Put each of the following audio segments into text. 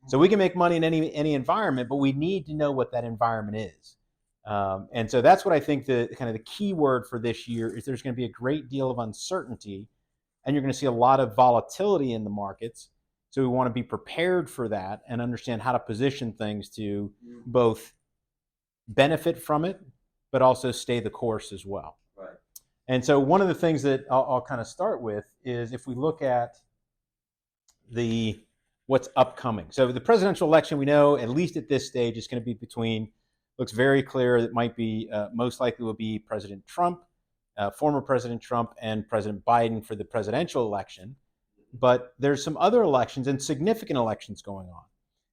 So we can make money in any environment, but we need to know what that environment is. And so that's what I think the kind of the key word for this year is there's going to be a great deal of uncertainty, and you're going to see a lot of volatility in the markets. So we want to be prepared for that and understand how to position things to both benefit from it, but also stay the course as well. Right. And so one of the things that I'll kind of start with is if we look at what's upcoming. So the presidential election, we know at least at this stage is going to be between, looks very clear that might be most likely will be President Trump, former President Trump, and President Biden for the presidential election. But there's some other elections and significant elections going on.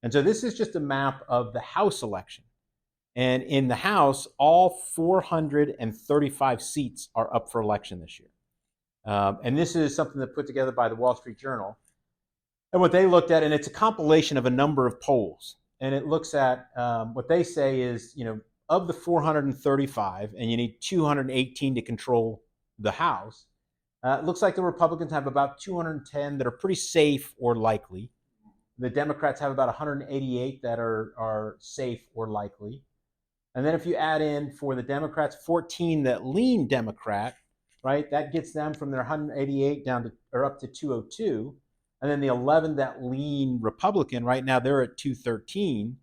And so this is just a map of the House election. And in the House, all 435 seats are up for election this year. And this is something that put together by the Wall Street Journal. And what they looked at, and it's a compilation of a number of polls. And it looks at what they say is, of the 435, and you need 218 to control the House, it looks like the Republicans have about 210 that are pretty safe or likely. The Democrats have about 188 that are safe or likely. And then if you add in for the Democrats, 14 that lean Democrat, right, that gets them from their 188 down to or up to 202. And then the 11 that lean Republican, right now they're at 213.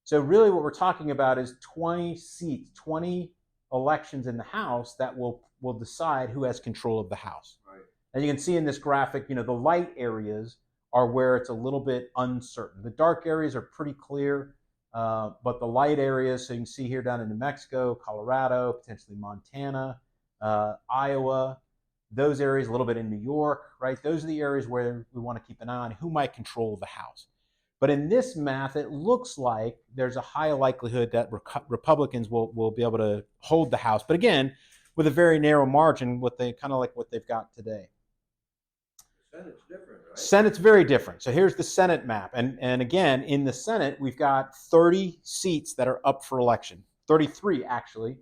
So really what we're talking about is 20 seats, 20 elections in the House that will decide who has control of the House. Right. And you can see in this graphic, the light areas are where it's a little bit uncertain. The dark areas are pretty clear. But the light areas, so you can see here down in New Mexico, Colorado, potentially Montana, Iowa, those areas, a little bit in New York, right? Those are the areas where we want to keep an eye on who might control the House. But in this math, it looks like there's a high likelihood that Republicans will be able to hold the House. But again, with a very narrow margin, what they've got today. Senate's different, right? Senate's very different. So here's the Senate map. And again, in the Senate, we've got 30 seats that are up for election. 33, actually.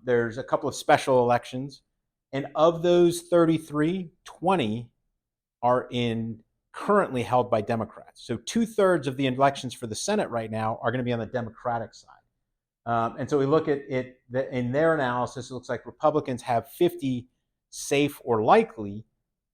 There's a couple of special elections. And of those 33, 20 are currently held by Democrats. So 2/3 of the elections for the Senate right now are going to be on the Democratic side. And so we look at it, in their analysis, it looks like Republicans have 50 safe or likely,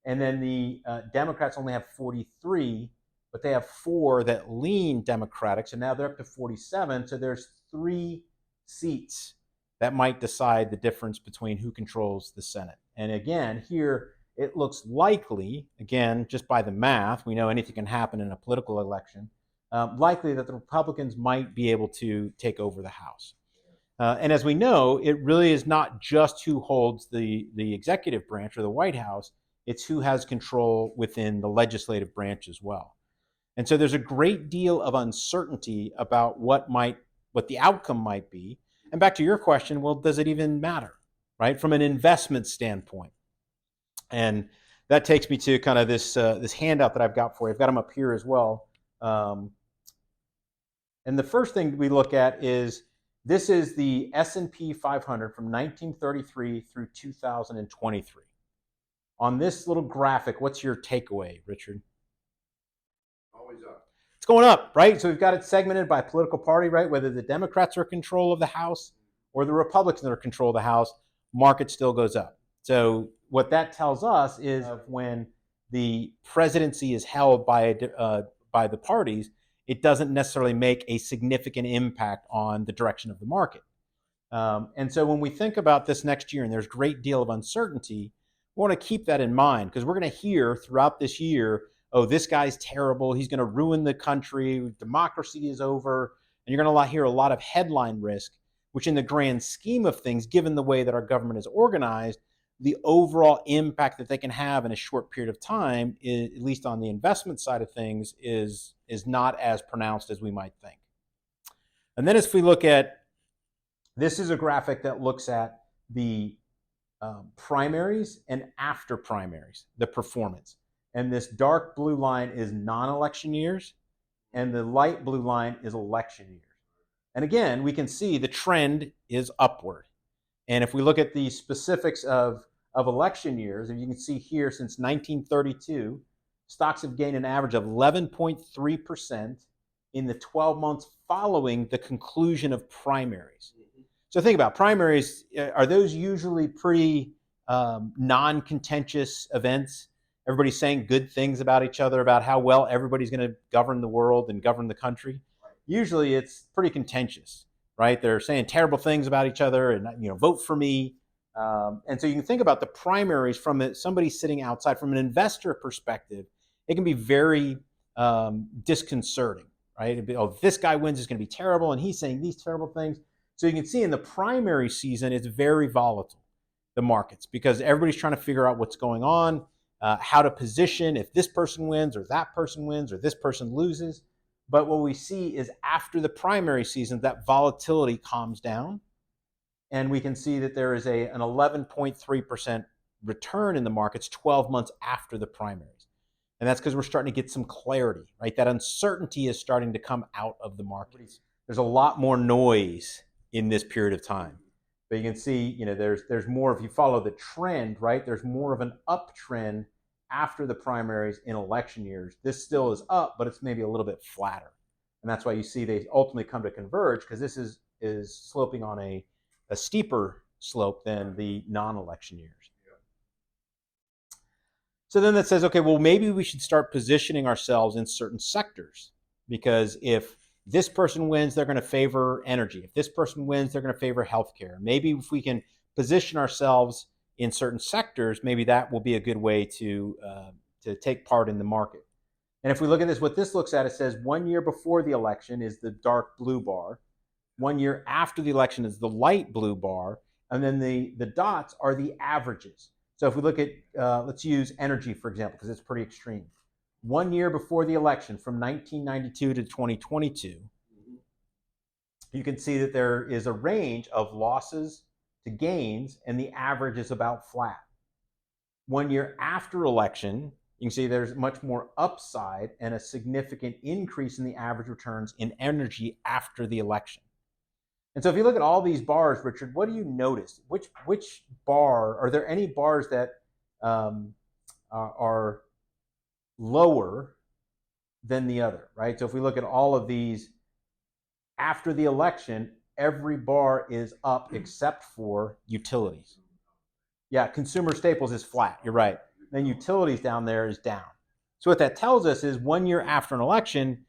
and then the Democrats only have 43, but they have 4 that lean Democratic, so now they're up to 47. So there's 3 seats that might decide the difference between who controls the Senate. And again, here it looks likely, again, just by the math, we know anything can happen in a political election, likely that the Republicans might be able to take over the House. And as we know, it really is not just who holds the executive branch or the White House, it's who has control within the legislative branch as well. And so there's a great deal of uncertainty about what the outcome might be. And back to your question, well, does it even matter, right? From an investment standpoint. And that takes me to kind of this handout that I've got for you. I've got them up here as well. And the first thing we look at is, this is the S&P 500 from 1933 through 2023. On this little graphic, what's your takeaway, Richard? Always up. It's going up, right? So we've got it segmented by political party, right? Whether the Democrats are in control of the House or the Republicans are in control of the House, market still goes up. So what that tells us is when the presidency is held by the parties, it doesn't necessarily make a significant impact on the direction of the market. And so when we think about this next year, and there's a great deal of uncertainty, we want to keep that in mind, because we're going to hear throughout this year, oh, this guy's terrible, he's going to ruin the country, democracy is over, and you're going to hear a lot of headline risk, which in the grand scheme of things, given the way that our government is organized, the overall impact that they can have in a short period of time, at least on the investment side of things, is not as pronounced as we might think. And then as we look at, this is a graphic that looks at the primaries and after primaries, the performance. And this dark blue line is non-election years, and the light blue line is election years. And again, we can see the trend is upward. And if we look at the specifics of election years, and you can see here since 1932, stocks have gained an average of 11.3% in the 12 months following the conclusion of primaries. So think about primaries. Are those usually pretty non-contentious events? Everybody's saying good things about each other, about how well everybody's going to govern the world and govern the country. Usually it's pretty contentious, right? They're saying terrible things about each other and, vote for me. And so you can think about the primaries from somebody sitting outside. From an investor perspective, it can be very disconcerting, right? It'd be, oh, this guy wins is going to be terrible, and he's saying these terrible things. So you can see in the primary season, it's very volatile, the markets, because everybody's trying to figure out what's going on, how to position if this person wins or that person wins or this person loses. But what we see is after the primary season, that volatility calms down. And we can see that there is an 11.3% return in the markets 12 months after the primaries. And that's because we're starting to get some clarity, right? That uncertainty is starting to come out of the markets. There's a lot more noise in this period of time. But you can see, there's more, if you follow the trend, right? There's more of an uptrend after the primaries in election years. This still is up, but it's maybe a little bit flatter. And that's why you see they ultimately come to converge, because this is sloping on a steeper slope than the non-election years. So then that says, okay, well, maybe we should start positioning ourselves in certain sectors, because if this person wins, they're going to favor energy. If this person wins, they're going to favor healthcare. Maybe if we can position ourselves in certain sectors, maybe that will be a good way to take part in the market. And if we look at this, what this looks at, it says 1 year before the election is the dark blue bar. 1 year after the election is the light blue bar. And then the dots are the averages. So if we look at, let's use energy, for example, because it's pretty extreme. 1 year before the election, from 1992 to 2022, you can see that there is a range of losses to gains, and the average is about flat. 1 year after election, you can see there's much more upside and a significant increase in the average returns in energy after the election. And so if you look at all these bars, Richard, what do you notice? Which bar, are there any bars that are lower than the other, right? So if we look at all of these, after the election, every bar is up except for utilities. Yeah, consumer staples is flat, you're right. Then utilities down there is down. So what that tells us is 1 year after an election,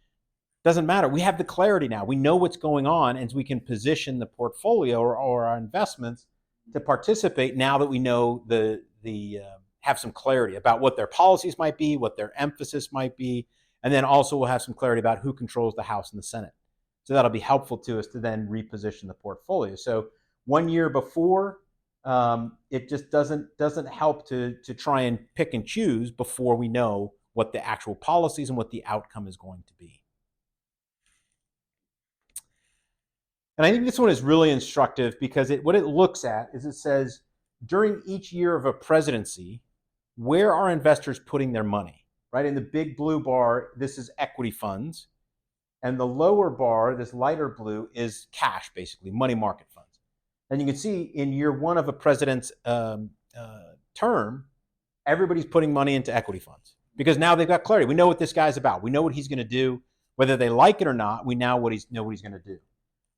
doesn't matter. We have the clarity now. We know what's going on, and we can position the portfolio or our investments to participate now that we know have some clarity about what their policies might be, what their emphasis might be, and then also we'll have some clarity about who controls the House and the Senate. So that'll be helpful to us to then reposition the portfolio. So 1 year before, it just doesn't help to try and pick and choose before we know what the actual policies and what the outcome is going to be. And I think this one is really instructive because what it looks at is it says, during each year of a presidency, where are investors putting their money, right? In the big blue bar, this is equity funds. And the lower bar, this lighter blue, is cash, basically, money market funds. And you can see in year one of a president's term, everybody's putting money into equity funds because now they've got clarity. We know what this guy's about. We know what he's going to do. Whether they like it or not, we know what he's going to do.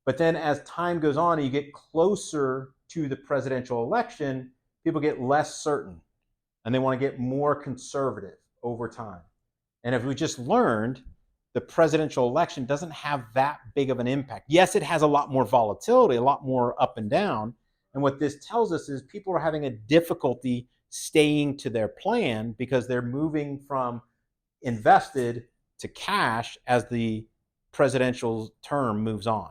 But then as time goes on and you get closer to the presidential election, people get less certain and they want to get more conservative over time. And if we just learned, the presidential election doesn't have that big of an impact. Yes, it has a lot more volatility, a lot more up and down. And what this tells us is people are having a difficulty staying to their plan because they're moving from invested to cash as the presidential term moves on.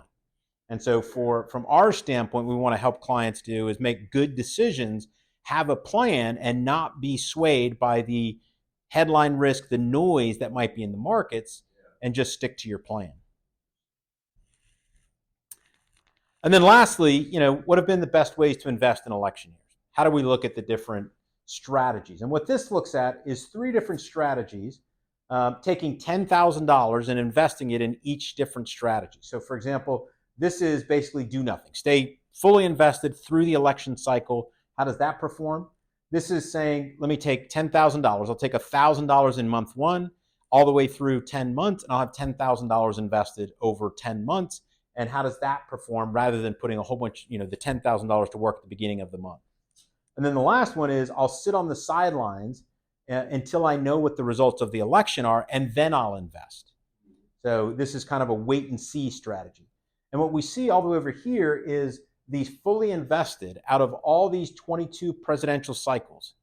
And so from our standpoint, we want to help clients do is make good decisions, have a plan, and not be swayed by the headline risk, the noise that might be in the markets, and just stick to your plan. And then lastly, what have been the best ways to invest in election years? How do we look at the different strategies? And what this looks at is 3 different strategies, taking $10,000 and investing it in each different strategy. So for example, this is basically do nothing. Stay fully invested through the election cycle. How does that perform? This is saying, let me take $10,000. I'll take $1,000 in month one all the way through 10 months, and I'll have $10,000 invested over 10 months. And how does that perform rather than putting a whole bunch, the $10,000 to work at the beginning of the month? And then the last one is I'll sit on the sidelines until I know what the results of the election are, and then I'll invest. So this is kind of a wait and see strategy. And what we see all the way over here is these fully invested out of all these 22 presidential cycles,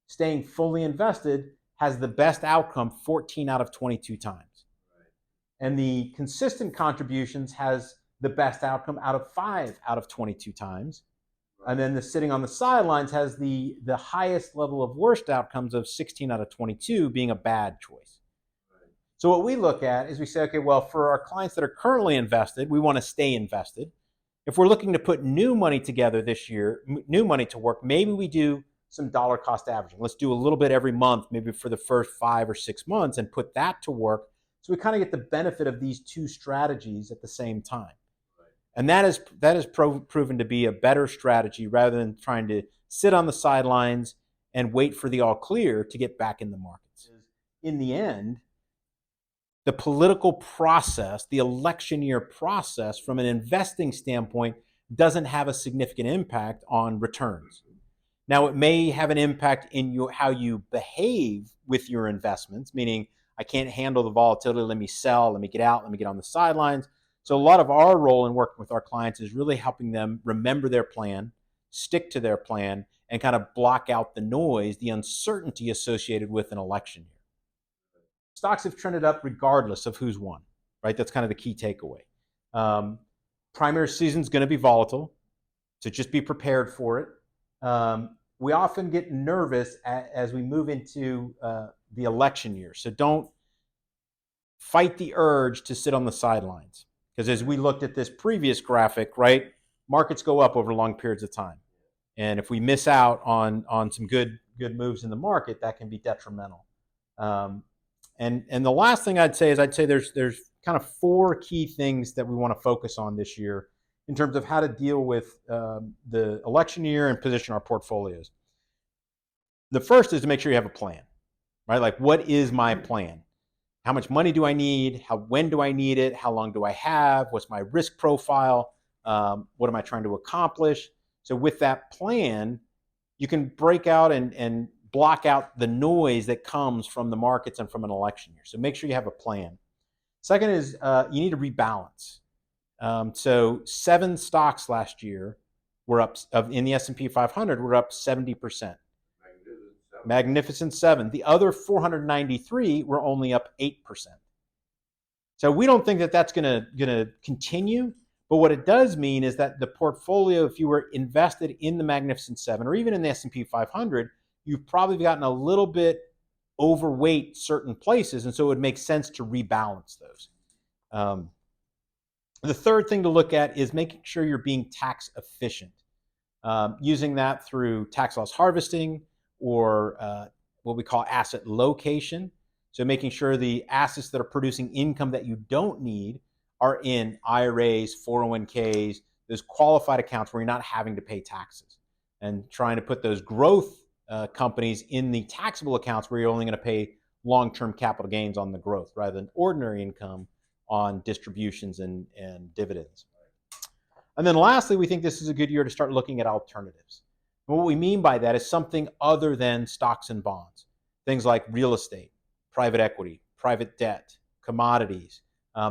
staying fully invested has the best outcome 14 out of 22 times. And the consistent contributions has the best outcome out of 5 out of 22 times. And then the sitting on the sidelines has the highest level of worst outcomes of 16 out of 22 being a bad choice. So what we look at is we say, okay, well, for our clients that are currently invested, we want to stay invested. If we're looking to put new money together this year, new money to work, maybe we do some dollar cost averaging. Let's do a little bit every month, maybe for the first 5 or 6 months, and put that to work. So we kind of get the benefit of these two strategies at the same time. And that is proven to be a better strategy rather than trying to sit on the sidelines and wait for the all clear to get back in the markets. In the end, the political process, the election year process from an investing standpoint doesn't have a significant impact on returns. Now, it may have an impact in how you behave with your investments, meaning I can't handle the volatility, let me sell, let me get out, let me get on the sidelines. So a lot of our role in working with our clients is really helping them remember their plan, stick to their plan, and kind of block out the noise, the uncertainty associated with an election year. Stocks have trended up regardless of who's won, right? That's kind of the key takeaway. Primary season is going to be volatile, so just be prepared for it. We often get nervous as we move into the election year, so don't fight the urge to sit on the sidelines. Because as we looked at this previous graphic, right, markets go up over long periods of time. And if we miss out on some good moves in the market, that can be detrimental. And the last thing I'd say there's kind of 4 key things that we want to focus on this year in terms of how to deal with the election year and position our portfolios. The first is to make sure you have a plan, right? Like, what is my plan? How much money do I need? When do I need it? How long do I have? What's my risk profile? What am I trying to accomplish? So with that plan, you can break out and block out the noise that comes from the markets and from an election year. So make sure you have a plan. Second is you need to rebalance. So 7 stocks last year were up in the S&P 500 were up 70%. Magnificent 7. The other 493 were only up 8%. So we don't think that that's going to continue. But what it does mean is that the portfolio, if you were invested in the Magnificent 7 or even in the S&P 500, you've probably gotten a little bit overweight certain places, and so it would make sense to rebalance those. The third thing to look at is making sure you're being tax efficient, using that through tax loss harvesting or what we call asset location. So making sure the assets that are producing income that you don't need are in IRAs, 401ks, those qualified accounts where you're not having to pay taxes, and trying to put those growth companies in the taxable accounts where you're only going to pay long-term capital gains on the growth rather than ordinary income on distributions and dividends. And then lastly, we think this is a good year to start looking at alternatives. And what we mean by that is something other than stocks and bonds, things like real estate, private equity, private debt, commodities.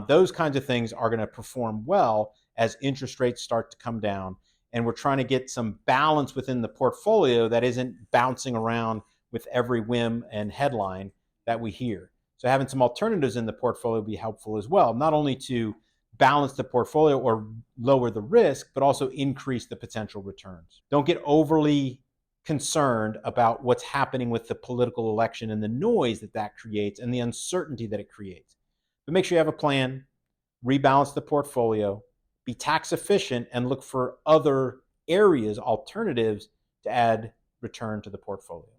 Those kinds of things are going to perform well as interest rates start to come down. And we're trying to get some balance within the portfolio that isn't bouncing around with every whim and headline that we hear. So having some alternatives in the portfolio will be helpful as well, not only to balance the portfolio or lower the risk, but also increase the potential returns. Don't get overly concerned about what's happening with the political election and the noise that creates and the uncertainty that it creates. But make sure you have a plan, rebalance the portfolio, be tax efficient, and look for other areas, alternatives to add return to the portfolio.